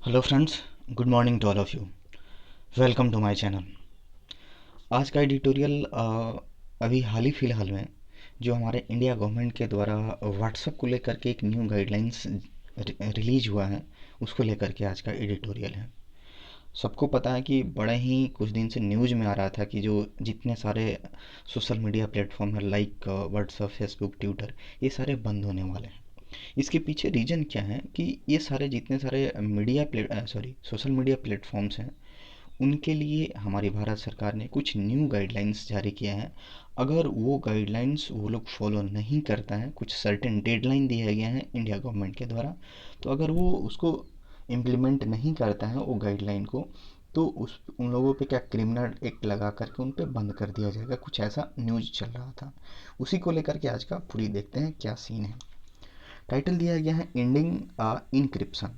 Hello friends, good morning to all of you. Welcome to my channel. आज का editorial अभी हाल ही फ़िलहाल में जो हमारे इंडिया गवर्नमेंट के द्वारा व्हाट्सएप को लेकर के एक न्यू गाइडलाइंस रिलीज हुआ है, उसको लेकर के आज का एडिटोरियल है। सबको पता है कि बड़े ही कुछ दिन से न्यूज़ में आ रहा था कि जो जितने सारे सोशल मीडिया प्लेटफॉर्म है लाइक व्हाट्सएप, फेसबुक, ट्विटर, ये सारे बंद होने वाले हैं। इसके पीछे रीज़न क्या है कि ये सारे जितने सारे सोशल मीडिया प्लेटफॉर्म्स हैं, उनके लिए हमारी भारत सरकार ने कुछ न्यू गाइडलाइंस जारी किया है। अगर वो गाइडलाइंस वो लोग फॉलो नहीं करता है, कुछ सर्टेन डेडलाइन दिया गया है इंडिया गवर्नमेंट के द्वारा, तो अगर वो उसको इम्प्लीमेंट नहीं करता है वो गाइडलाइन को, तो उस उन लोगों पे क्या क्रिमिनल एक्ट लगा करके उन पे बंद कर दिया जाएगा। कुछ ऐसा न्यूज़ चल रहा था, उसी को लेकर के आज का पूरी देखते हैं क्या सीन है। टाइटल दिया गया है एंडिंग इनक्रिप्शन।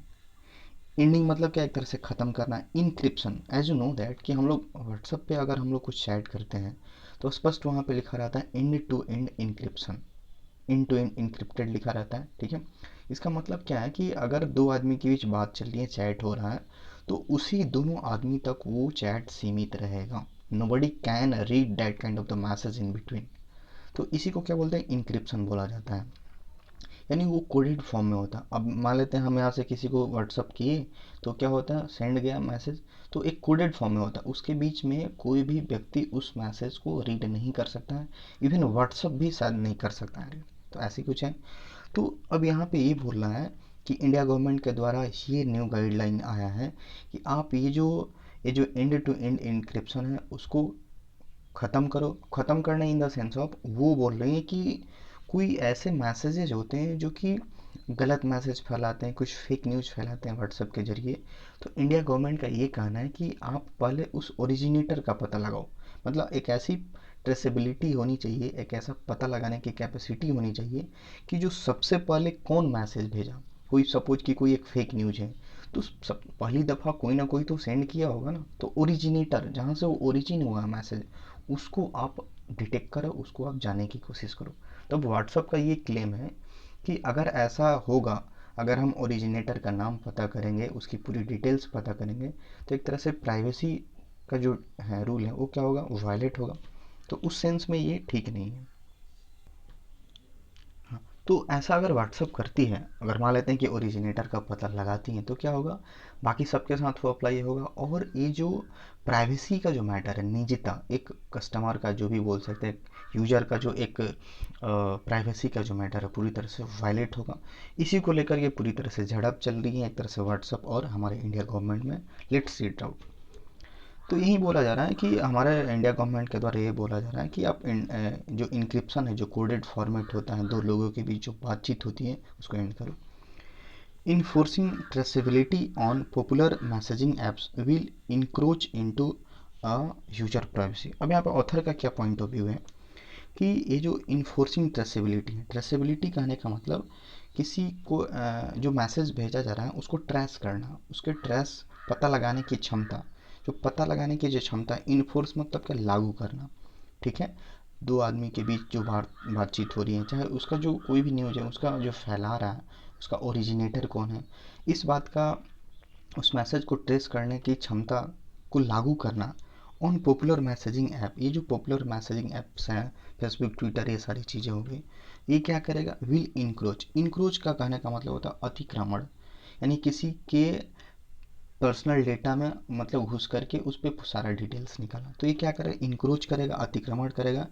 एंडिंग मतलब क्या, एक तरह से ख़त्म करना। Encryption, as you know that कि हम लोग व्हाट्सएप पे अगर हम लोग कुछ चैट करते हैं तो स्पष्ट वहाँ पे लिखा रहता है end to end encryption, end to end encrypted लिखा रहता है। ठीक है, इसका मतलब क्या है कि अगर दो आदमी के बीच बात चल रही है, चैट हो रहा है, तो उसी दोनों आदमी तक वो चैट सीमित रहेगा। Nobody can read that kind of the message in between. तो इसी को क्या बोलते हैं, इनक्रिप्शन बोला जाता है। यानी वो कोडेड फॉर्म में होता है। अब मान लेते हैं हम यहाँ से किसी को व्हाट्सअप किए, तो क्या होता है, सेंड गया मैसेज, तो एक कोडेड फॉर्म में होता है। उसके बीच में कोई भी व्यक्ति उस मैसेज को रीड नहीं कर सकता है, इवन व्हाट्सअप भी शायद नहीं कर सकता है। तो ऐसी कुछ है। तो अब यहाँ पे ये बोल रहा है कि इंडिया गवर्नमेंट के द्वारा ये न्यू गाइडलाइन आया है कि आप ये जो एंड टू एंड इंक्रिप्शन है उसको ख़त्म करो। ख़त्म करना इन द सेंस ऑफ, वो बोल रही हैं कि कोई ऐसे मैसेजेज होते हैं जो कि गलत मैसेज फैलाते हैं, कुछ फेक न्यूज़ फैलाते हैं व्हाट्सएप के ज़रिए। तो इंडिया गवर्नमेंट का ये कहना है कि आप पहले उस ओरिजिनेटर का पता लगाओ। मतलब एक ऐसी ट्रेसेबिलिटी होनी चाहिए, एक ऐसा पता लगाने की कैपेसिटी होनी चाहिए कि जो सबसे पहले कौन मैसेज भेजा। कोई सपोज कि कोई एक फेक न्यूज़ है, तो सब पहली दफ़ा कोई ना कोई तो सेंड किया होगा ना। तो ओरिजिनेटर, जहाँ से वो ओरिजिन हुआ मैसेज, उसको आप डिटेक्ट करो, उसको आप जानने की कोशिश करो। तो व्हाट्सअप का ये क्लेम है कि अगर ऐसा होगा, अगर हम ओरिजिनेटर का नाम पता करेंगे, उसकी पूरी डिटेल्स पता करेंगे, तो एक तरह से प्राइवेसी का जो है रूल है वो क्या होगा, वायलेट होगा। तो उस सेंस में ये ठीक नहीं है। हाँ, तो ऐसा अगर व्हाट्सअप करती है, अगर मान लेते हैं कि ओरिजिनेटर का पता लगाती हैं, तो क्या होगा, बाकी सबके साथ वो अप्लाई होगा। और ये जो प्राइवेसी का जो मैटर है, निजता, एक कस्टमर का जो भी बोल सकते हैं, यूजर का जो एक प्राइवेसी का जो मैटर है पूरी तरह से वायलेट होगा। इसी को लेकर ये पूरी तरह से झड़प चल रही है एक तरह से व्हाट्सअप और हमारे इंडिया गवर्नमेंट में। Let's see it out. तो यही बोला जा रहा है कि हमारे इंडिया गवर्नमेंट के द्वारा ये बोला जा रहा है कि आप जो इंक्रिप्शन है, जो कोडेड फॉर्मेट होता है, दो लोगों के बीच जो बातचीत होती है, उसको एंड करो। Enforcing traceability on popular messaging apps will encroach into a user privacy. अब यहाँ पर ऑथर का क्या पॉइंट ऑफ व्यू है कि ये जो इन्फोर्सिंग ट्रेसेबिलिटी है, ट्रेसेबिलिटी कहने का मतलब किसी को जो मैसेज भेजा जा रहा है उसको ट्रेस करना, उसके ट्रेस पता लगाने की क्षमता। जो पता लगाने की जो क्षमता, इन्फोर्स मतलब क्या, लागू करना। ठीक है, दो आदमी के बीच जो बातचीत हो रही है, चाहे उसका जो कोई भी न्यूज़ है, उसका जो फैला रहा है, उसका ओरिजिनेटर कौन है, इस बात का, उस मैसेज को ट्रेस करने की क्षमता को लागू करना ऑन पॉपुलर मैसेजिंग ऐप। ये जो पॉपुलर मैसेजिंग ऐप्स हैं, फेसबुक, ट्विटर, ये सारी चीज़ें हो गई, ये क्या करेगा, विल इंक्रोच। इंक्रोच का कहने का मतलब होता है अतिक्रमण, यानी किसी के पर्सनल डेटा में मतलब घुस करके उस पर सारा डिटेल्स निकालना। तो ये क्या करेगा, इंक्रोच करेगा, अतिक्रमण करेगा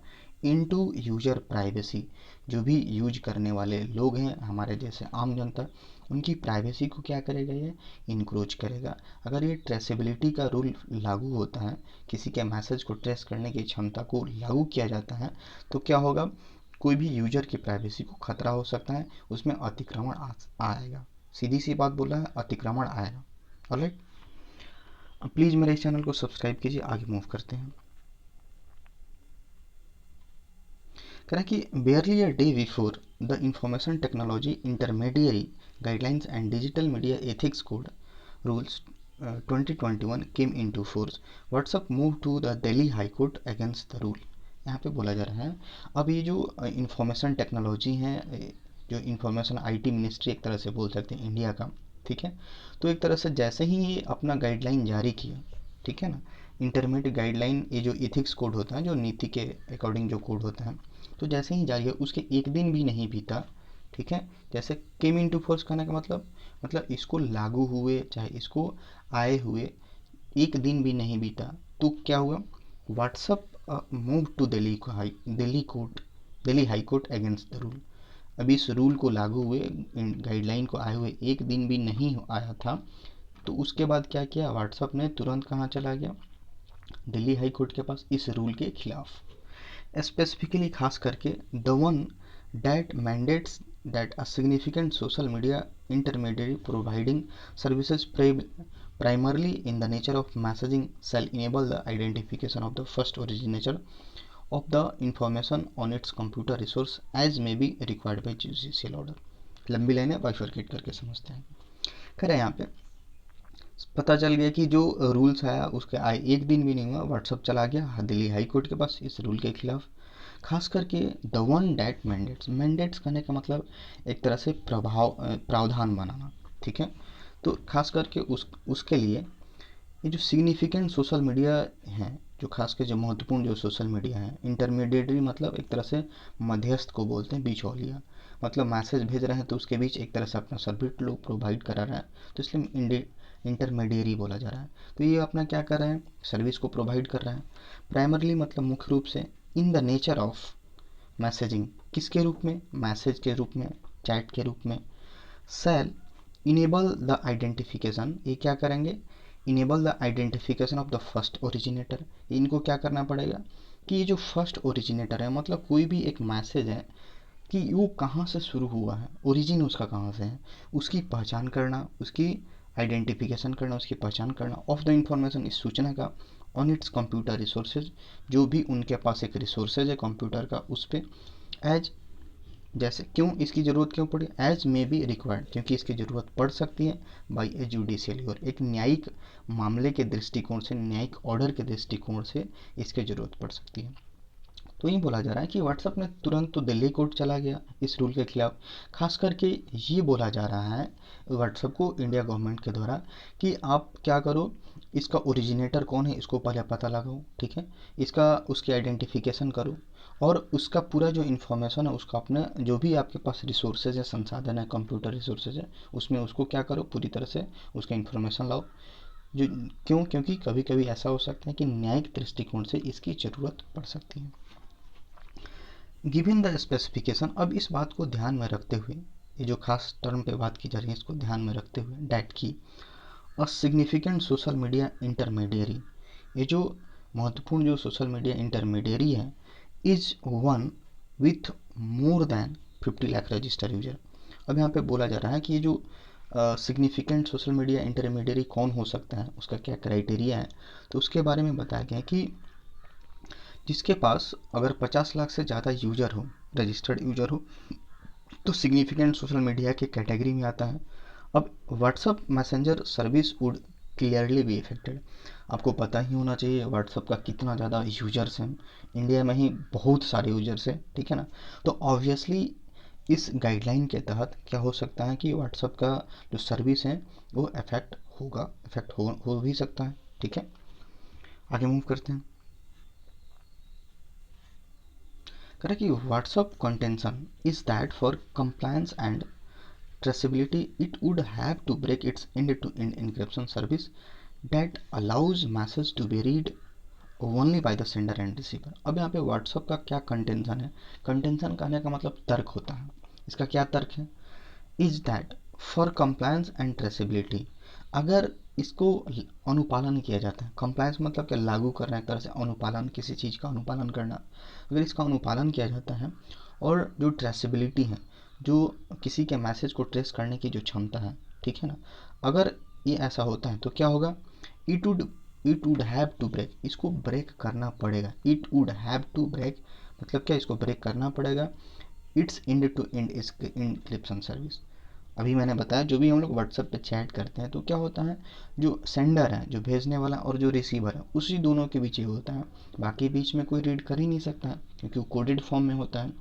इनटू यूजर प्राइवेसी। जो भी यूज करने वाले लोग हैं, हमारे जैसे आम जनता, उनकी प्राइवेसी को क्या करेगा, ये इंक्रोच करेगा। अगर ये ट्रेसेबिलिटी का रूल लागू होता है, किसी के मैसेज को ट्रेस करने की क्षमता को लागू किया जाता है, तो क्या होगा, कोई भी यूजर की प्राइवेसी को खतरा हो सकता है, उसमें अतिक्रमण आएगा। सीधी सी बात बोला है, अतिक्रमण आएगा। ऑलराइट, प्लीज़ मेरे इस चैनल को सब्सक्राइब कीजिए। आगे मूव करते हैं। कह रहा है कि barely a day before the information technology intermediary guidelines and digital media ethics code rules 2021 came in to force, WhatsApp move to the Delhi high court against the rule. यहाँ पे बोला जा रहा है, अब ये जो इंफॉर्मेशन टेक्नोलॉजी है, जो इंफॉर्मेशन आईटी मिनिस्ट्री एक तरह से बोल सकते हैं इंडिया का, ठीक है। तो एक तरह से जैसे ही ये अपना गाइडलाइन जारी किया, ठीक है ना, इंटरमीडिएट गाइडलाइन, ये जो एथिक्स कोड होता है, जो नीति के अकॉर्डिंग जो कोड होता है, तो जैसे ही जारी है उसके एक दिन भी नहीं बीता, ठीक है, जैसे केम इन टू फोर्स कहने का मतलब इसको लागू हुए चाहे इसको आए हुए एक दिन भी नहीं बीता, तो क्या हुआ, WhatsApp move to Delhi high court against the rule. अभी इस रूल को लागू हुए, गाइडलाइन को आए हुए एक दिन भी नहीं आया था, तो उसके बाद क्या किया, व्हाट्सअप ने तुरंत कहाँ चला गया, दिल्ली हाई कोर्ट के पास, इस रूल के खिलाफ, स्पेसिफिकली खास करके the one that mandates that a significant social media intermediary providing services primarily in the nature of messaging shall enable the identification of the first originator of the information on its computer resource as may be required by judicial order। लंबी लाइनें bifurcate करके समझते हैं। कह रहे हैं यहाँ पे पता चल गया कि जो रूल्स आया उसके आए एक दिन भी नहीं हुआ, व्हाट्सअप चला गया दिल्ली हाई कोर्ट के पास इस रूल के खिलाफ, खास करके द वन डैट मैंडेट्स करने का मतलब एक तरह से प्रावधान बनाना, ठीक है। तो खास करके उसके लिए ये जो सिग्निफिकेंट सोशल मीडिया हैं, जो खास कर जो महत्वपूर्ण जो सोशल मीडिया है, इंटरमीडिएटरी मतलब एक तरह से मध्यस्थ को बोलते हैं, बिचौलिया, मतलब मैसेज भेज रहे हैं तो उसके बीच एक तरह से अपना सर्विस लोग प्रोवाइड करा रहा है, तो इसलिए इंटरमीडियरी बोला जा रहा है। तो ये अपना क्या कर रहे हैं, सर्विस को प्रोवाइड कर रहे हैं। प्राइमरली मतलब मुख्य रूप से in the nature of messaging, किसके रूप में, मैसेज के रूप में, चैट के रूप में, सेल इनेबल द आइडेंटिफिकेशन, ये क्या करेंगे, enable the identification of the first originator. इनको क्या करना पड़ेगा कि ये जो फर्स्ट ओरिजिनेटर है, मतलब कोई भी एक मैसेज है कि वो कहाँ से शुरू हुआ है, ओरिजिन उसका कहाँ से है, उसकी पहचान करना, उसकी आइडेंटिफिकेशन करना, उसकी पहचान करना, ऑफ द इंफॉर्मेशन, इस सूचना का, ऑन इट्स कंप्यूटर रिसोर्सेज, जो भी उनके पास एक रिसोर्सेज है कंप्यूटर का उस पर, एज, जैसे क्यों इसकी ज़रूरत क्यों पड़ी, एज मे बी रिक्वायर्ड, क्योंकि इसकी ज़रूरत पड़ सकती है, बाई ए जुडिशियल और एक न्यायिक मामले के दृष्टिकोण से, न्यायिक ऑर्डर के दृष्टिकोण से इसकी ज़रूरत पड़ सकती है। तो ये बोला जा रहा है कि व्हाट्सएप ने तुरंत तो दिल्ली कोर्ट चला गया इस रूल के खिलाफ, खास करके ये बोला जा रहा है व्हाट्सएप को इंडिया गवर्नमेंट के द्वारा कि आप क्या करो, इसका ओरिजिनेटर कौन है इसको पहले पता लगाओ, ठीक है, इसका उसकी आइडेंटिफिकेशन करो, और उसका पूरा जो इन्फॉर्मेशन है उसका अपने जो भी आपके पास रिसोर्सेज है, संसाधन है, कंप्यूटर रिसोर्सेज है, उसमें उसको क्या करो, पूरी तरह से उसका इन्फॉर्मेशन लाओ। जो क्यों, क्योंकि कभी कभी ऐसा हो सकता है कि न्यायिक दृष्टिकोण से इसकी ज़रूरत पड़ सकती है। गिवन द स्पेसिफिकेशन, अब इस बात को ध्यान में रखते हुए, ये जो खास टर्म पे बात की जा रही है इसको ध्यान में रखते हुए, डैट की a significant social media intermediary, ये जो महत्वपूर्ण जो सोशल मीडिया इंटरमीडियरी है, is one with more than 50 lakh register user. अब यहाँ पे बोला जा रहा है कि ये जो सिग्निफिकेंट सोशल मीडिया इंटरमीडियरी कौन हो सकता है, उसका क्या क्राइटेरिया है, तो उसके बारे में बताया गया कि जिसके पास अगर 50 लाख से ज़्यादा यूजर हो, रजिस्टर्ड यूजर हो, तो सिग्निफिकेंट सोशल मीडिया के कैटेगरी में आता है। अब WhatsApp messenger service would clearly be affected, आपको पता ही होना चाहिए व्हाट्सअप का कितना ज़्यादा यूजर्स हैं, इंडिया में ही बहुत सारे यूजर्स हैं, ठीक है ना। तो ऑब्वियसली इस गाइडलाइन के तहत क्या हो सकता है कि व्हाट्सअप का जो सर्विस है वो इफेक्ट हो भी सकता है, ठीक है। आगे मूव करते हैं। Correct, WhatsApp contention is that for compliance and traceability, it would have to break its end-to-end encryption service that allows message to be read only by the sender and receiver। अब यहाँ पे WhatsApp का क्या contention है, contention कहने का मतलब तर्क होता है, इसका क्या तर्क है, is that for compliance and traceability, अगर इसको अनुपालन किया जाता है, कंप्लायंस मतलब क्या, लागू करना, एक तरह से अनुपालन, किसी चीज़ का अनुपालन करना, अगर इसका अनुपालन किया जाता है, और जो ट्रेसेबिलिटी है, जो किसी के मैसेज को ट्रेस करने की जो क्षमता है, ठीक है ना, अगर ये ऐसा होता है तो क्या होगा, it would have to break, इसको ब्रेक करना पड़ेगा, it would have to break मतलब क्या, इसको ब्रेक करना पड़ेगा, it's end to end encryption service. अभी मैंने बताया जो भी हम लोग व्हाट्सएप पे चैट करते हैं तो क्या होता है, जो सेंडर है, जो भेजने वाला, और जो रिसीवर है, उसी दोनों के बीच ही होता है, बाकी बीच में कोई रीड कर ही नहीं सकता है क्योंकि वो कोडेड फॉर्म में होता है।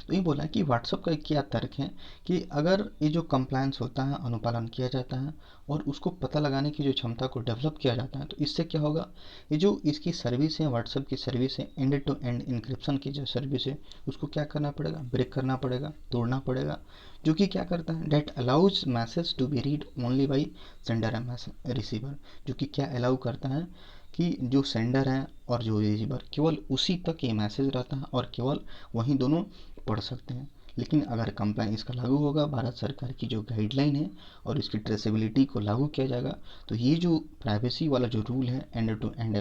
तो ये बोला है कि व्हाट्सअप का क्या तर्क है कि अगर ये जो कंप्लायंस होता है, अनुपालन किया जाता है और उसको पता लगाने की जो क्षमता को डेवलप किया जाता है, तो इससे क्या होगा, ये जो इसकी सर्विस है, व्हाट्सअप की सर्विस है, एंड टू एंड इंक्रिप्शन की जो सर्विस है, उसको क्या करना पड़ेगा, ब्रेक करना पड़ेगा, तोड़ना पड़ेगा, जो कि क्या करता है, that allows message to be read only by sender and receiver, जो कि क्या अलाउ करता है कि जो सेंडर है और जो रिसीवर केवल उसी तक ये मैसेज रहता है और केवल वहीं दोनों पढ़ सकते हैं। लेकिन अगर कंप्लाइन इसका लागू होगा, भारत सरकार की जो गाइडलाइन है और इसकी ट्रेसेबिलिटी को लागू किया जाएगा, तो ये जो प्राइवेसी वाला जो रूल है, एंड टू एंड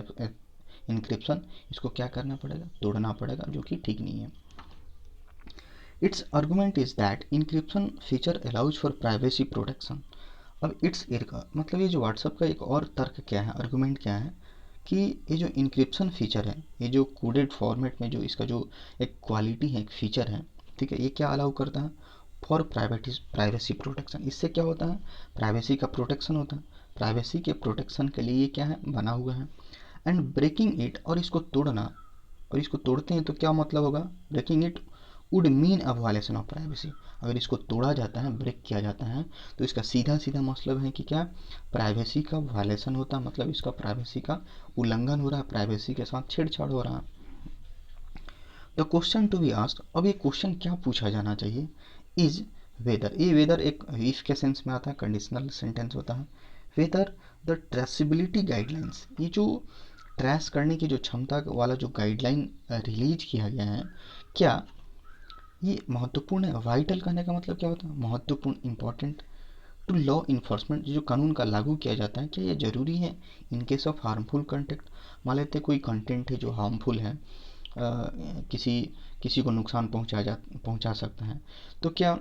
इंक्रिप्शन, इसको क्या करना पड़ेगा, तोड़ना पड़ेगा, जो कि ठीक नहीं है। Its argument is that encryption feature allows for privacy protection. अब इट्स मतलब ये जो व्हाट्सअप का एक और तर्क क्या है, आर्गूमेंट क्या है, कि ये जो इंक्रिप्शन फीचर है, ये जो कोडेड फॉर्मेट में जो इसका जो एक क्वालिटी है, एक फीचर है, ठीक है, ये क्या अलाउ करता है, फॉर प्राइवेसी प्रोटेक्शन। इससे क्या होता है, प्राइवेसी का प्रोटेक्शन होता है, प्राइवेसी के प्रोटेक्शन के लिए ये क्या है, बना हुआ है। एंड ब्रेकिंग इट, और इसको तोड़ना, और इसको तोड़ते हैं तो क्या मतलब होगा, breaking it would mean a violation of privacy. अगर इसको तोड़ा जाता है, ब्रेक किया जाता है, तो इसका सीधा सीधा मतलब है कि क्या, प्राइवेसी का वायलेशन होता है, मतलब इसका प्राइवेसी का उल्लंघन हो रहा है, प्राइवेसी के साथ छेड़छाड़ हो रहा है। The question to be asked, अब ये क्वेश्चन क्या पूछा जाना चाहिए, इज वेदर, ये वेदर एक इफ के सेंस में आता है, कंडीशनल सेंटेंस होता है, वेदर द ट्रेसिबिलिटी गाइडलाइंस, ये जो ट्रेस करने की जो क्षमता वाला जो गाइडलाइन रिलीज किया गया है, क्या ये महत्वपूर्ण है। वाइटल कहने का मतलब क्या होता है, महत्वपूर्ण, इंपॉर्टेंट, टू लॉ इन्फोर्समेंट, जो कानून का लागू किया जाता है, क्या ये जरूरी है in case of harmful content. मान लेते कोई कंटेंट है जो हार्मफुल है, किसी किसी को नुकसान पहुंचा सकता है, तो क्या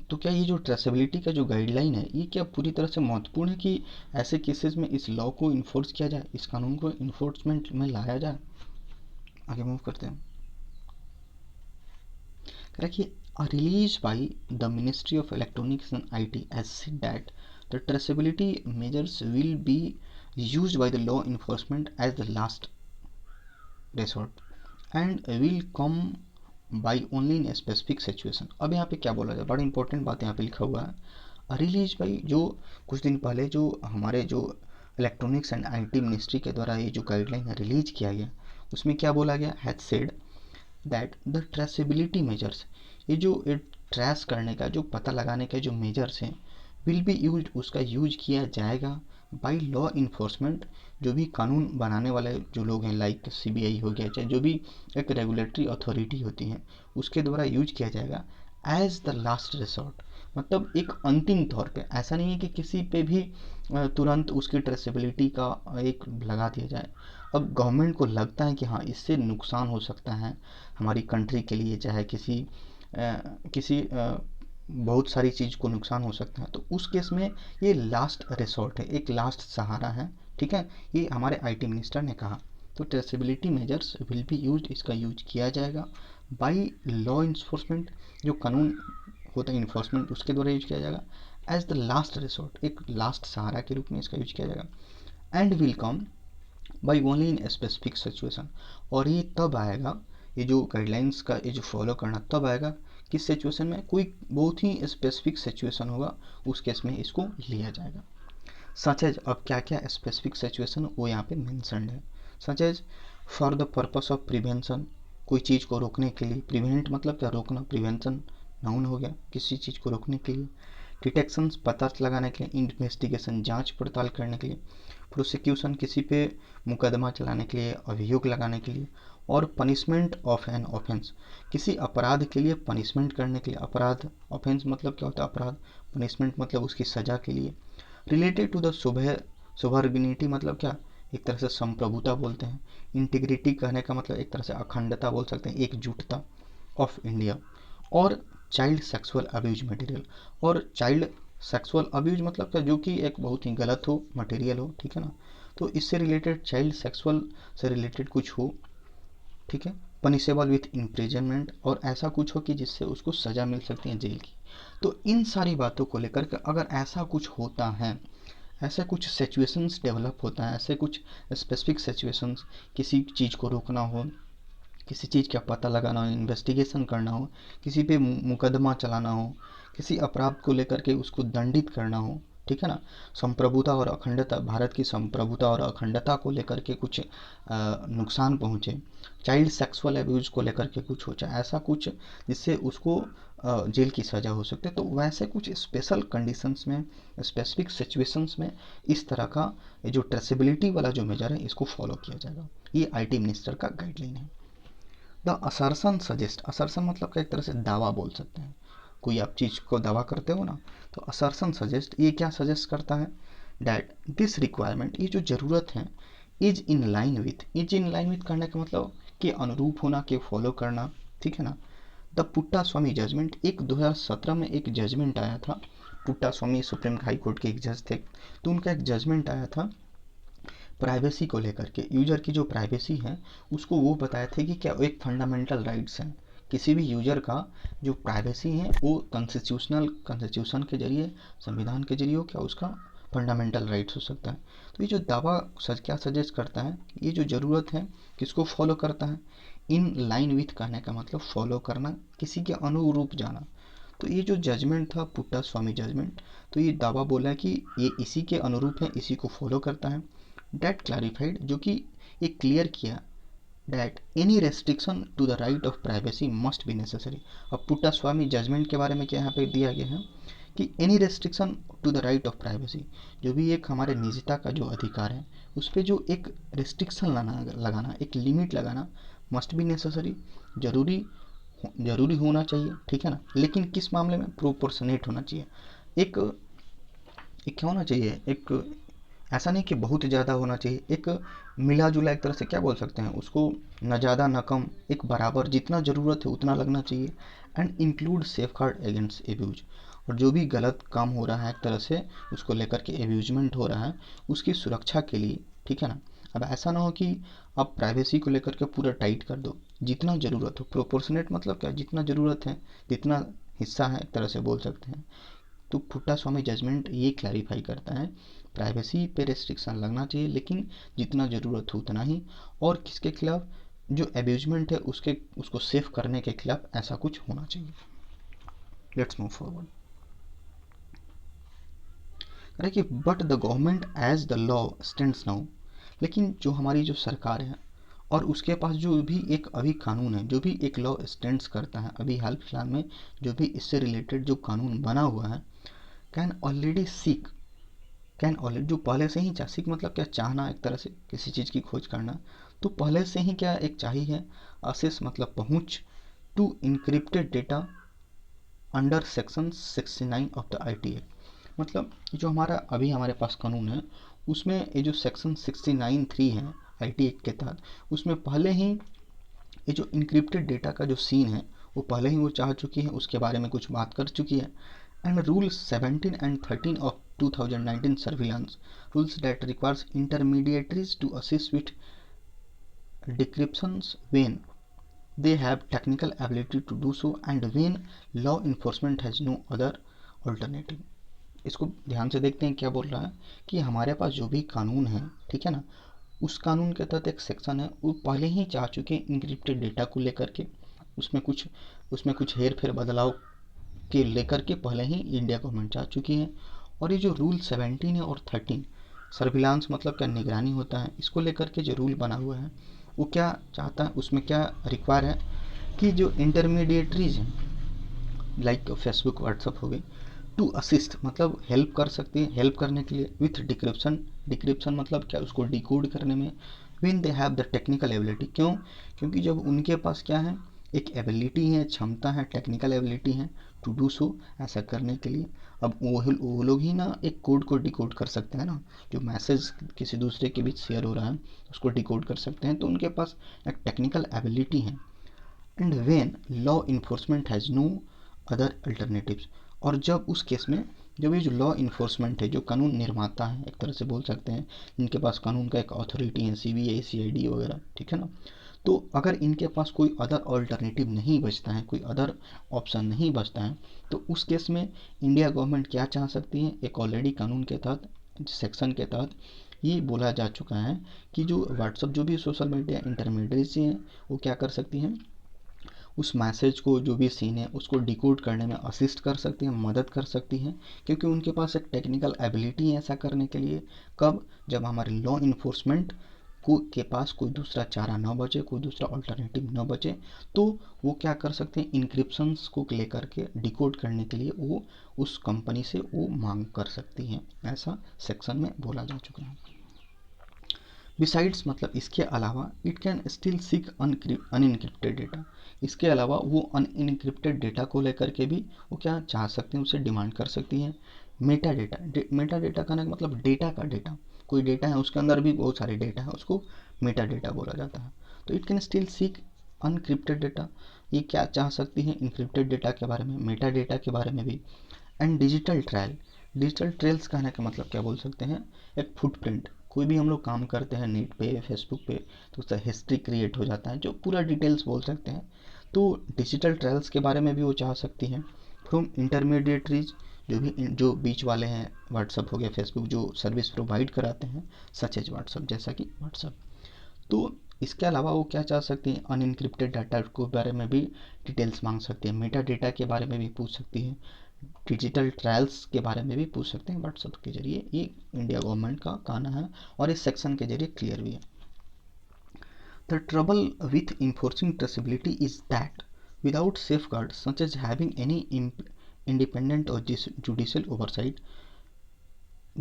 तो क्या ये जो ट्रेसेबिलिटी का जो गाइडलाइन है, ये क्या पूरी तरह से महत्वपूर्ण है कि ऐसे केसेस में इस लॉ को इन्फोर्स किया जाए, इस कानून को इन्फोर्समेंट में लाया जाए। आगे मूव करते हैं। रखिए, a release by the Ministry of Electronics and IT has said that the traceability measures will be used by the law enforcement as the last resort and will come by only in a specific situation। अब यहाँ पे क्या बोला जाए, बड़ा important बात यहाँ पे लिखा हुआ है, रिलीज बाई, जो कुछ दिन पहले जो हमारे जो इलेक्ट्रॉनिक्स एंड आईटी मिनिस्ट्री के द्वारा ये जो गाइडलाइन रिलीज किया गया, उसमें क्या बोला गया, has said that the traceability measures, ये जो ट्रेस करने का, जो पता लगाने का जो मेजर्स हैं, विल बी यूज, उसका यूज किया जाएगा बाई लॉ इन्फोर्समेंट, जो भी कानून बनाने वाले जो लोग हैं, लाइक सीबीआई हो गया, चाहे जो भी एक रेगुलेटरी अथॉरिटी होती हैं, उसके द्वारा यूज किया जाएगा एज द लास्ट रिसोर्ट, मतलब एक अंतिम तौर पे। ऐसा नहीं है कि किसी पे भी तुरंत उसकी ट्रेसेबिलिटी का एक लगा दिया जाए। अब गवर्नमेंट को लगता है कि हाँ, इससे नुकसान हो सकता है हमारी कंट्री के लिए, चाहे किसी बहुत सारी चीज़ को नुकसान हो सकता है, तो उस केस में ये लास्ट रिसोर्ट है, एक लास्ट सहारा है, ठीक है, ये हमारे आईटी मिनिस्टर ने कहा। तो traceability measures will be use, इसका यूज किया जाएगा बाई लॉ इन्फोर्समेंट, जो कानून होता है इन्फोर्समेंट, उसके द्वारा यूज किया जाएगा एज द लास्ट रिसोर्ट, एक लास्ट सहारा के रूप में इसका यूज किया जाएगा। And will come by only in specific situation, और ये तब आएगा, ये जो गाइडलाइंस का ये जो फॉलो करना तब आएगा किस सिचुएशन में, कोई बहुत ही स्पेसिफिक सिचुएशन होगा, उस केस में इसको लिया जाएगा। सच एज, अब क्या क्या स्पेसिफिक सिचुएशन वो यहाँ पे मेंशन्ड है, such as for the purpose of prevention, कोई चीज़ को रोकने के लिए, प्रिवेंट मतलब क्या, रोकना, प्रिवेंशन नाउन हो गया, किसी चीज़ को रोकने के लिए, डिटेक्शन पता लगाने के लिए, इन्वेस्टिगेशन जांच पड़ताल करने के लिए, प्रोसिक्यूशन किसी पे मुकदमा चलाने के लिए, अभियोग लगाने के लिए, और पनिशमेंट ऑफ एन ऑफेंस, किसी अपराध के लिए पनिशमेंट करने के लिए, अपराध, ऑफेंस मतलब क्या होता है, अपराध, पनिशमेंट मतलब उसकी सजा के लिए, रिलेटेड टू द सोवर्निटी मतलब क्या, एक तरह से संप्रभुता बोलते हैं, इंटीग्रिटी कहने का मतलब एक तरह से अखंडता बोल सकते हैं, एकजुटता ऑफ इंडिया, और चाइल्ड सेक्सुअल अब्यूज मटेरियल, और चाइल्ड सेक्सुअल अब्यूज मतलब क्या, जो कि एक बहुत ही गलत हो मटेरियल हो, ठीक है ना, तो इससे रिलेटेड, चाइल्ड सेक्सुअल से रिलेटेड कुछ हो, ठीक है, पनिशेबल विथ इम्प्रिजनमेंट, और ऐसा कुछ हो कि जिससे उसको सज़ा मिल सकती है जेल की। तो इन सारी बातों को लेकर के अगर ऐसा कुछ होता है, ऐसे कुछ सिचुएशंस डेवलप होता है, ऐसे कुछ स्पेसिफिक सिचुएशंस, किसी चीज़ को रोकना हो, किसी चीज़ का पता लगाना हो, इन्वेस्टिगेशन करना हो, किसी पे मुकदमा चलाना हो, किसी अपराध को लेकर के उसको दंडित करना हो, ठीक है ना, संप्रभुता और अखंडता, भारत की संप्रभुता और अखंडता को लेकर के कुछ नुकसान पहुँचे, चाइल्ड सेक्सुअल एब्यूज़ को लेकर के कुछ हो, चाहे ऐसा कुछ जिससे उसको जेल की सज़ा हो सकती है, तो वैसे कुछ स्पेशल कंडीशंस में, स्पेसिफिक सिचुएशंस में इस तरह का ये जो ट्रेसेबिलिटी वाला जो मेजर है इसको फॉलो किया जाएगा। ये आईटी मिनिस्टर का गाइडलाइन है। द असर्सन सजेस्ट, असर्सन मतलब क्या, एक तरह से दावा बोल सकते हैं, कोई आप चीज़ को दावा करते हो ना, तो असर्सन सजेस्ट, ये क्या सजेस्ट करता है, डैट दिस रिक्वायरमेंट, ये जो ज़रूरत है, इज इन लाइन विथ करने का मतलब कि अनुरूप होना, के फॉलो करना, ठीक है ना। द पुट्टा स्वामी जजमेंट, एक 2017 में एक जजमेंट आया था, पुट्टा स्वामी सुप्रीम हाई कोर्ट के एक जज थे, तो उनका एक जजमेंट आया था प्राइवेसी को लेकर के, यूजर की जो प्राइवेसी है उसको वो बताए थे कि क्या एक फंडामेंटल राइट्स हैं, किसी भी यूजर का जो प्राइवेसी है वो कॉन्स्टिट्यूशन के जरिए, संविधान के जरिए क्या उसका फंडामेंटल राइट्स हो सकता है। तो ये जो दावा क्या सजेस्ट करता है, ये जो ज़रूरत है किसको फॉलो करता है, इन लाइन विथ कहने का मतलब फॉलो करना, किसी के अनुरूप जाना। तो ये जो जजमेंट था पुट्टा स्वामी जजमेंट, तो ये दावा बोला है कि ये इसी के अनुरूप है, इसी को फॉलो करता है। डैट क्लैरिफाइड, जो कि ये क्लियर किया, that any restriction to the right of privacy must be necessary. अब पुट्टा स्वामी जजमेंट के बारे में क्या यहाँ पे दिया गया है कि any restriction to the right of privacy, जो भी एक हमारे निजता का जो अधिकार है उस पर जो एक रेस्ट्रिक्शन लगाना, एक लिमिट लगाना, मस्ट बी नेसेसरी, जरूरी होना चाहिए, ठीक है ना। लेकिन किस मामले में, प्रोपोर्शनेट होना चाहिए, एक एक क्या होना चाहिए, एक ऐसा नहीं कि बहुत ज़्यादा होना चाहिए, एक मिला जुला, एक तरह से क्या बोल सकते हैं उसको, न ज़्यादा न कम, एक बराबर, जितना ज़रूरत है उतना लगना चाहिए। And include safe guard against abuse, और जो भी गलत काम हो रहा है एक तरह से उसको लेकर के एब्यूजमेंट हो रहा है उसकी सुरक्षा के लिए, ठीक है ना। अब ऐसा ना हो कि आप प्राइवेसी को लेकर के पूरा टाइट कर दो, जितना ज़रूरत हो, प्रोपोर्शनेट मतलब क्या, जितना ज़रूरत है, जितना हिस्सा है एक तरह से बोल सकते हैं। तो पुट्टा स्वामी जजमेंट ये क्लैरिफाई करता है प्राइवेसी पे रेस्ट्रिक्शन लगना चाहिए, लेकिन जितना ज़रूरत हो उतना ही, और किसके खिलाफ, जो एब्यूजमेंट है उसको सेफ करने के खिलाफ ऐसा कुछ होना चाहिए। Let's move forward. अरे कि but the government as the law stands now, लेकिन जो हमारी जो सरकार है और उसके पास जो भी एक अभी कानून है, जो भी एक लॉ स्टैंड्स करता है, अभी हाल फिलहाल में जो भी इससे रिलेटेड जो कानून बना हुआ है, can already seek, can already, जो पहले से ही सीख मतलब क्या, चाहना, एक तरह से किसी चीज़ की खोज करना, तो पहले से ही क्या एक चाहिए है, असेस मतलब पहुंच, to encrypted data under section 69 of the IT act. मतलब जो हमारा अभी हमारे पास कानून है उसमें ये जो सेक्शन 69(3) है आईटी एक्ट के तहत, उसमें पहले ही ये जो इनक्रिप्टेड डेटा का जो सीन है वो पहले ही वो चाह चुकी है, उसके बारे में कुछ बात कर चुकी है। And rule 17 and 13 of 2019 surveillance rules that requires intermediaries to assist with decryptions when they have technical ability to do so and when law enforcement has no other alternative। इसको ध्यान से देखते हैं क्या बोल रहा है कि हमारे पास जो भी कानून है, ठीक है ना, उस कानून के तहत एक सेक्शन है वो पहले ही चाह चुके हैं इंक्रिप्टेड डेटा को लेकर के, उसमें कुछ हेर फेर बदलाव के लेकर के पहले ही इंडिया गवर्नमेंट चाह चुकी है। और ये जो रूल 17 है और 13, सर्विलांस मतलब क्या, निगरानी होता है, इसको लेकर के जो रूल बना हुआ है वो क्या चाहता है, उसमें क्या रिक्वायर है कि जो इंटरमीडिएटरीज हैं लाइक फेसबुक व्हाट्सअप हो गए, टू असिस्ट मतलब हेल्प कर सकते हैं, हेल्प करने के लिए विथ डिक्रिप्शन मतलब क्या, उसको डिकोड करने में, when they have the technical ability, क्यों, क्योंकि जब उनके पास क्या है, एक एबिलिटी है, क्षमता है, टेक्निकल एबिलिटी है टू डू सो, ऐसा करने के लिए। अब वो लोग ही ना एक कोड को डिकोड कर सकते हैं ना, जो मैसेज किसी दूसरे के बीच शेयर हो रहा है उसको डिकोड कर सकते हैं, तो उनके पास एक टेक्निकल एबिलिटी है। And when law enforcement has no other alternatives, और जब उस केस में, जब ये जो लॉ इन्फोर्समेंट है, जो कानून निर्माता है एक तरह से बोल सकते हैं, जिनके पास कानून का एक अथॉरिटी है, सीबीआई सीआईडी वगैरह, ठीक है ना, तो अगर इनके पास कोई अदर ऑल्टरनेटिव नहीं बचता है, कोई अदर ऑप्शन नहीं बचता है, तो उस केस में इंडिया गवर्नमेंट क्या चाह सकती है, एक ऑलरेडी कानून के तहत, सेक्शन के तहत ये बोला जा चुका है कि जो व्हाट्सअप जो भी सोशल मीडिया इंटरमीडिएट्स हैं वो क्या कर सकती हैं, उस मैसेज को जो भी सीन है उसको डिकोड करने में असिस्ट कर सकती हैं, मदद कर सकती हैं, क्योंकि उनके पास एक टेक्निकल एबिलिटी है ऐसा करने के लिए। कब? जब हमारे लॉ इन्फोर्समेंट को के पास कोई दूसरा चारा न बचे, कोई दूसरा ऑल्टरनेटिव न बचे, तो वो क्या कर सकते हैं, इंक्रिप्शंस को लेकर के डिकोड करने के लिए वो उस कंपनी से वो मांग कर सकती हैं, ऐसा सेक्शन में बोला जा चुका है। बिसाइड्स मतलब इसके अलावा it can still seek unencrypted data, इसके अलावा वो अनइनक्रिप्टेड डेटा को लेकर के भी वो क्या चाह सकते हैं, उसे डिमांड कर सकती हैं। मेटा डेटा, मेटा डेटा का मतलब डेटा का डेटा, कोई डेटा है उसके अंदर भी बहुत सारे डेटा है, उसको मेटा डेटा बोला जाता है। तो it can still seek unencrypted data, ये क्या चाह सकती है, इनक्रिप्टेड डेटा के बारे में, मेटा डेटा के बारे में भी। And digital trial, digital trails कहने का मतलब क्या बोल सकते हैं, एक फुटप्रिंट, कोई भी हम लोग काम करते हैं नेट पे फेसबुक पे तो उसका हिस्ट्री क्रिएट हो जाता है, जो पूरा डिटेल्स बोल सकते हैं। तो डिजिटल ट्रायल्स के बारे में भी वो चाह सकती हैं। फ्रॉम इंटरमीडिएटरीज, जो बीच वाले हैं, व्हाट्सअप हो गया, फेसबुक जो सर्विस प्रोवाइड कराते हैं, सच एज व्हाट्सअप, जैसा कि व्हाट्सअप। तो इसके अलावा वो क्या चाह सकती हैं, अनइनक्रिप्टेड डाटा के बारे में भी डिटेल्स मांग सकती हैं, मेटा डेटा के बारे में भी पूछ सकती हैं, डिजिटल ट्रायल्स के बारे में भी पूछ सकते हैं व्हाट्सएप के जरिए। ये इंडिया गवर्नमेंट का कहना है और इस सेक्शन के जरिए क्लियर भी है। The trouble with enforcing traceability is that without safeguard such as having any independent or judicial oversight,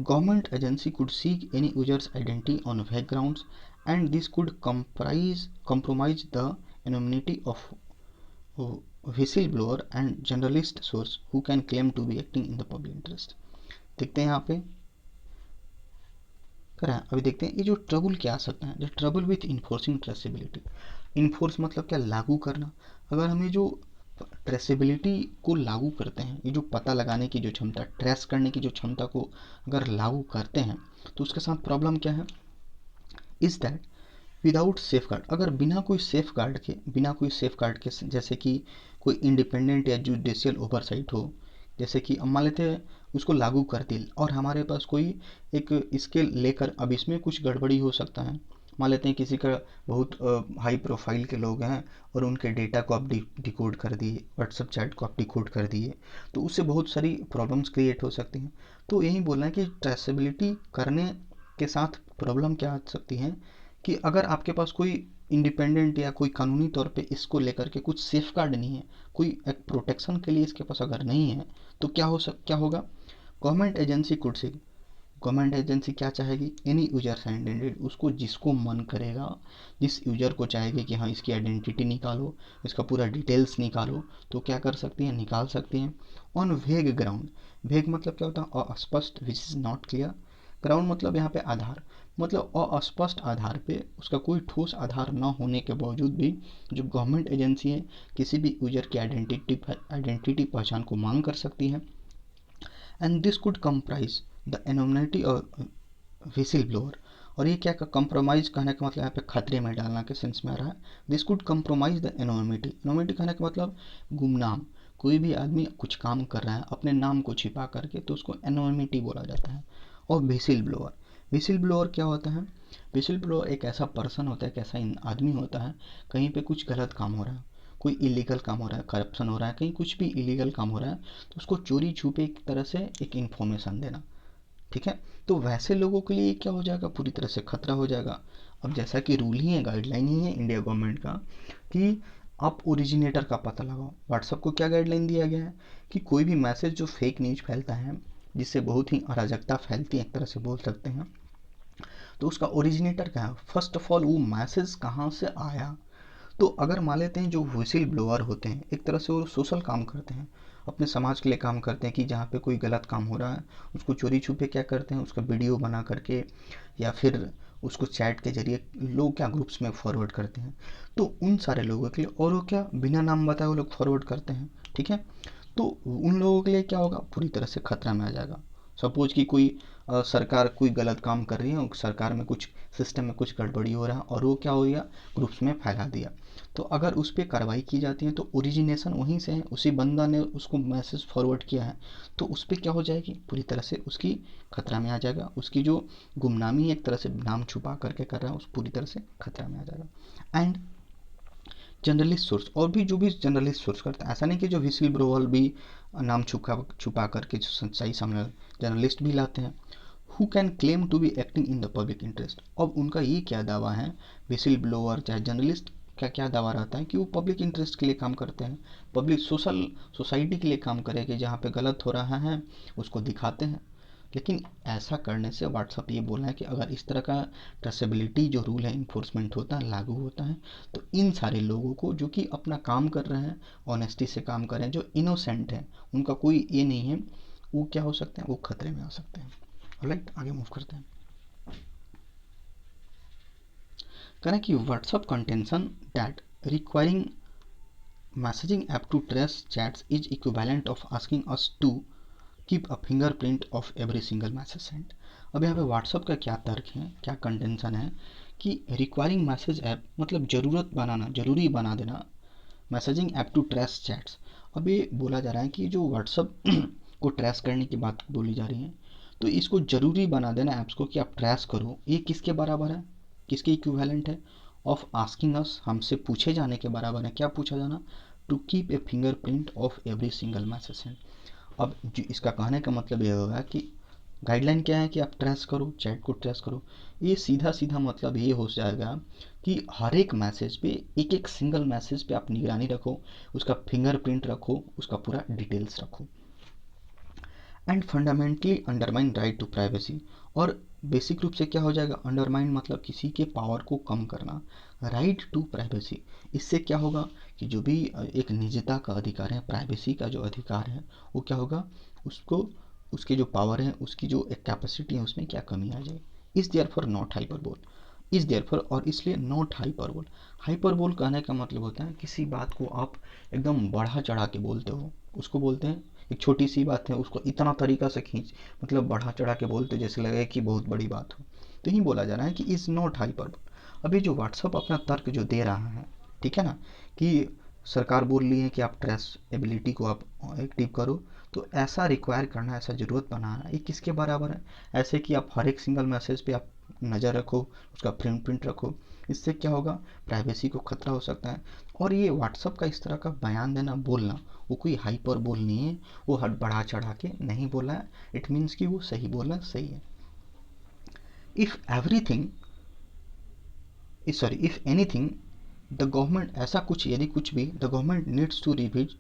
government agency could seek any user's identity on vague grounds, and this could compromise the anonymity of whistleblower and journalist source who can claim to be acting in the public interest। देखते हैं यहाँ पे करें, अभी देखते हैं ये जो ट्रबल क्या आ सकता है, जो trouble with enforcing traceability. Enforce मतलब क्या, लागू करना। अगर हमें जो ट्रेसिबिलिटी को लागू करते हैं, ये जो पता लगाने की जो क्षमता, ट्रेस करने की जो क्षमता को अगर लागू करते हैं, तो उसके साथ प्रॉब्लम क्या है, is that without safe guard, अगर बिना कोई सेफ गार्ड के जैसे कि कोई इंडिपेंडेंट या जुडिशियल ओवरसाइट हो, जैसे कि अब मान लेते हैं उसको लागू कर दी और हमारे पास कोई एक इसके लेकर, अब इसमें कुछ गड़बड़ी हो सकता है। मान लेते हैं किसी का बहुत हाई प्रोफाइल के लोग हैं और उनके डेटा को आप डिकोड कर दिए, व्हाट्सएप चैट को आप डिकोड कर दिए, तो उससे बहुत सारी प्रॉब्लम्स क्रिएट हो सकती हैं। तो यही बोलना है कि ट्रेसेबिलिटी करने के साथ प्रॉब्लम क्या आ सकती है कि अगर आपके पास कोई इंडिपेंडेंट या कोई कानूनी तौर पे इसको लेकर के कुछ सेफ गार्ड नहीं है, कोई एक प्रोटेक्शन के लिए इसके पास अगर नहीं है, तो क्या होगा, government agency could say, government agency क्या चाहेगी, एनी यूजर आइडेंटिटी, उसको जिसको मन करेगा, जिस यूजर को चाहेगी कि हाँ इसकी आइडेंटिटी निकालो, इसका पूरा डिटेल्स निकालो, तो क्या कर सकती हैं, निकाल सकती हैं। ऑन वेग ग्राउंड, वेग मतलब क्या होता है, अस्पष्ट, which is not clear. Ground मतलब यहाँ पे आधार, मतलब अस्पष्ट आधार पे, उसका कोई ठोस आधार न होने के बावजूद भी जो गवर्नमेंट एजेंसी है किसी भी यूजर की आइडेंटिटी पहचान को मांग कर सकती है। And this could comprise the anonymity और विसिल ब्लोअर, और ये क्या कंप्रोमाइज कहने का मतलब यहाँ पे खतरे में डालना के सेंस में आ रहा है। This could compromise the anonymity, anonymity कहने का मतलब गुमनाम, कोई भी आदमी कुछ काम कर रहा है अपने नाम को छिपा करके, तो उसको एनोनिमिटी बोला जाता है। और विसिल ब्लोअर, विसिल ब्लोअर क्या होता है, विसिल ब्लोअर एक ऐसा पर्सन होता है, एक ऐसा आदमी होता है, कहीं पे कुछ गलत काम हो रहा है, कोई इलीगल काम हो रहा है, करप्शन हो रहा है, कहीं कुछ भी इलीगल काम हो रहा है, तो उसको चोरी छुपे एक तरह से एक इन्फॉर्मेशन देना, ठीक है। तो वैसे लोगों के लिए क्या हो जाएगा, पूरी तरह से खतरा हो जाएगा। अब जैसा कि रूल ही है, गाइडलाइन ही है इंडिया गवर्नमेंट का कि आप ओरिजिनेटर का पता लगाओ। व्हाट्सएप को क्या गाइडलाइन दिया गया है कि कोई भी मैसेज जो फेक न्यूज फैलता है, जिससे बहुत ही अराजकता फैलती है एक तरह से बोल सकते हैं, तो उसका ओरिजिनेटर क्या है, फर्स्ट ऑफ ऑल वो मैसेज कहाँ से आया। तो अगर मान लेते हैं जो व्हिसिल ब्लोअर होते हैं, एक तरह से वो सोशल काम करते हैं, अपने समाज के लिए काम करते हैं, कि जहाँ पे कोई गलत काम हो रहा है उसको चोरी छुपे क्या करते हैं, उसका वीडियो बना करके या फिर उसको चैट के जरिए लोग क्या ग्रुप्स में फॉरवर्ड करते हैं, तो उन सारे लोगों के लिए, और वो क्या बिना नाम बताए वो लोग फॉरवर्ड करते हैं, ठीक है। तो उन लोगों के लिए क्या होगा, पूरी तरह से खतरा में आ जाएगा। सपोज कि कोई सरकार कोई गलत काम कर रही है, सरकार में कुछ सिस्टम में कुछ गड़बड़ी हो रहा है और वो क्या हो गया, ग्रुप्स में फैला दिया, तो अगर उस पर कार्रवाई की जाती है तो ओरिजिनेशन वहीं से है, उसी बंदा ने उसको मैसेज फॉरवर्ड किया है, तो उस पर क्या हो जाएगी, पूरी तरह से उसकी खतरा में आ जाएगा, उसकी जो गुमनामी एक तरह से नाम छुपा करके कर रहा है उस पूरी तरह से खतरा में आ जाएगा। एंड जर्नलिस्ट सोर्स, और भी जर्नलिस्ट सोर्स करता है, ऐसा नहीं कि जो विसिल ब्लोअर भी नाम छुपा करके जो सच्चाई सामने, जर्नलिस्ट भी लाते हैं। Who can claim to be acting in the public interest, अब उनका ये क्या दावा है, विसिल ब्लोअर चाहे जर्नलिस्ट का क्या दावा रहता है कि वो पब्लिक इंटरेस्ट के लिए काम करते हैं, पब्लिक सोसाइटी के लिए काम करेंगे, जहाँ पे गलत हो रहा है उसको दिखाते हैं। लेकिन ऐसा करने से व्हाट्सअप ये बोल रहा है कि अगर इस तरह का ट्रेसेबिलिटी जो रूल है इन्फोर्समेंट होता है, लागू होता है, तो इन सारे लोगों को जो कि अपना काम कर रहे हैं, ऑनेस्टी से काम कर रहे हैं, जो इनोसेंट हैं, उनका कोई ये नहीं है, वो क्या हो सकते हैं, वो खतरे में आ सकते हैं। राइट, आगे मूव करते हैं। करें कि WhatsApp contention that requiring messaging app to trace chats is equivalent of asking us to keep a fingerprint of every single message send. अब यहाँ पे व्हाट्सअप का क्या तर्क है, क्या कंटेंशन है कि रिक्वायरिंग मैसेज ऐप मतलब ज़रूरत बनाना, ज़रूरी बना देना messaging app to trace chats. अब ये बोला जा रहा है कि जो व्हाट्सअप को ट्रेस करने की बात बोली जा रही है, तो इसको ज़रूरी बना देना ऐप्स को कि आप ट्रेस करो, ये किसके बराबर है, किसके इक्विवेलेंट है, ऑफ आस्किंग अस, हमसे पूछे जाने के बराबर है। क्या पूछा जाना, to keep a fingerprint of every single message send. अब जो इसका कहने का मतलब ये होगा कि गाइडलाइन क्या है कि आप ट्रेस करो, चैट को ट्रेस करो, ये सीधा सीधा मतलब ये हो जाएगा कि हर एक मैसेज पे, एक एक सिंगल मैसेज पे आप निगरानी रखो, उसका फिंगरप्रिंट रखो, उसका पूरा डिटेल्स रखो। And fundamentally undermine right to privacy, और बेसिक रूप से क्या हो जाएगा, अंडरमाइन मतलब किसी के पावर को कम करना, राइट टू प्राइवेसी, इससे क्या होगा कि जो भी एक निजता का अधिकार है, प्राइवेसी का जो अधिकार है, वो क्या होगा, उसको उसके जो पावर है, उसकी जो एक कैपेसिटी है, उसमें क्या कमी आ जाए। Is there for not hyperbole, is there for, और इसलिए नॉट हाइपरबोल। हाइपरबोल कहने का मतलब होता है किसी बात को आप एकदम बढ़ा चढ़ा के बोलते हो, उसको बोलते हैं, एक छोटी सी बात है उसको इतना तरीका से खींच, मतलब बढ़ा चढ़ा के बोलते जैसे लगे कि बहुत बड़ी बात हो, तो ही बोला जा रहा है कि इज़ नॉट हाइपरबोल। अभी जो व्हाट्सअप अपना तर्क जो दे रहा है, ठीक है ना, कि सरकार बोल रही है कि आप ट्रेसएबिलिटी को आप एक्टिव करो, तो ऐसा रिक्वायर करना, ऐसा ज़रूरत बनाना, ये किसके बराबर है, ऐसे कि आप हर एक सिंगल मैसेज पे आप नज़र रखो, उसका प्रिंट रखो, इससे क्या होगा, प्राइवेसी को खतरा हो सकता है। और ये व्हाट्सअप का इस तरह का बयान देना, बोलना, वो कोई हाइपर बोल नहीं है, वो हट बढ़ा चढ़ा के नहीं बोला है, इट मीन्स कि वो सही बोला, सही है। If everything sorry if anything the government, ऐसा कुछ यदि कुछ भी, the government needs to revise,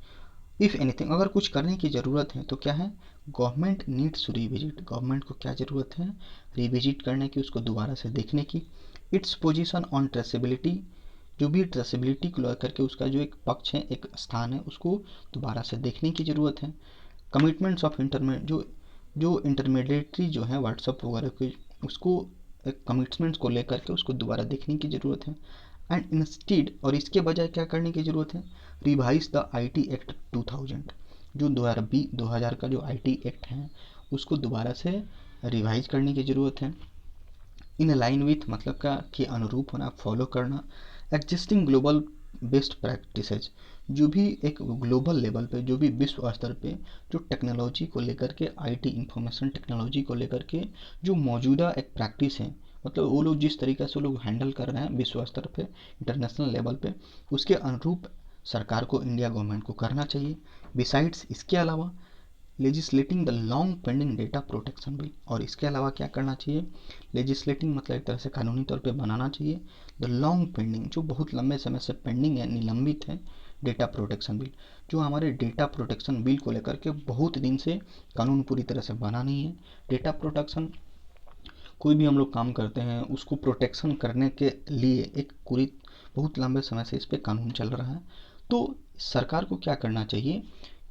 if anything अगर कुछ करने की ज़रूरत है तो क्या है, government needs to revisit, government को क्या ज़रूरत है, रिविजिट करने की, उसको दोबारा से देखने की। इट्स पोजीशन ऑन ट्रेसेबिलिटी, जो भी ट्रेसेबिलिटी को लेकर के उसका जो एक पक्ष है, एक स्थान है, उसको दोबारा से देखने की ज़रूरत है। कमिटमेंट्स ऑफ जो इंटरमीडिएटरी जो है व्हाट्सअप वगैरह के, उसको एक कमिटमेंट्स को लेकर के उसको दोबारा देखने की ज़रूरत है। एंड इंस्टीड, और इसके बजाय क्या करने की ज़रूरत है, रिवाइज द आईटी एक्ट 2000, जो 2000 का जो आईटी एक्ट है उसको दोबारा से रिवाइज करने की ज़रूरत है। इन लाइन विथ मतलब का के अनुरूप होना, फॉलो करना एग्जिस्टिंग ग्लोबल बेस्ट प्रैक्टिसेज, जो भी एक ग्लोबल लेवल पे, जो भी विश्व स्तर पे जो टेक्नोलॉजी को लेकर के, आईटी इंफॉर्मेशन टेक्नोलॉजी को लेकर के जो मौजूदा एक प्रैक्टिस है, मतलब वो लोग जिस तरीके से लोग हैंडल कर रहे हैं विश्व स्तर पे, इंटरनेशनल लेवल पे, उसके अनुरूप सरकार को, इंडिया गवर्नमेंट को करना चाहिए। बिसाइड्स, इसके अलावा legislating the long pending data protection bill, और इसके अलावा क्या करना चाहिए, लेजिस्लेटिंग मतलब एक तरह से कानूनी तौर पे बनाना चाहिए, द लॉन्ग पेंडिंग, जो बहुत लंबे समय से पेंडिंग है, निलंबित है, डेटा प्रोटेक्शन बिल, जो हमारे डेटा प्रोटेक्शन बिल को लेकर के बहुत दिन से कानून पूरी तरह से बना नहीं है। डेटा प्रोटेक्शन, कोई भी हम लोग काम करते हैं उसको प्रोटेक्शन करने के लिए एक पूरी बहुत लंबे समय से इस पर कानून चल रहा है। तो सरकार को क्या करना चाहिए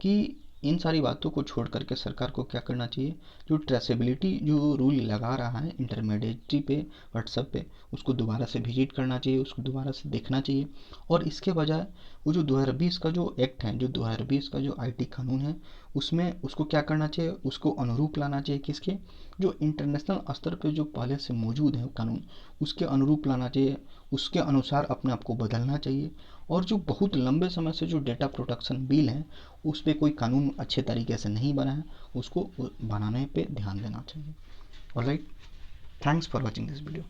कि इन सारी बातों को छोड़ करके सरकार को क्या करना चाहिए, जो ट्रेसेबिलिटी जो रूल लगा रहा है इंटरमीडिएटरी पे, व्हाट्सएप पे, उसको दोबारा से विजिट करना चाहिए, उसको दोबारा से देखना चाहिए, और इसके बजाय वो जो 2020 का जो एक्ट है, जो 2020 का जो आईटी कानून है, उसमें उसको क्या करना चाहिए, उसको अनुरूप लाना चाहिए। किसके? जो इंटरनेशनल स्तर पे जो पहले से मौजूद है कानून, उसके अनुरूप लाना चाहिए, उसके अनुसार अपने आप को बदलना चाहिए। और जो बहुत लंबे समय से जो डेटा प्रोटेक्शन बिल है, उस पर कोई कानून अच्छे तरीके से नहीं बना है, उसको बनाने पे ध्यान देना चाहिए। Alright, thanks for watching this video.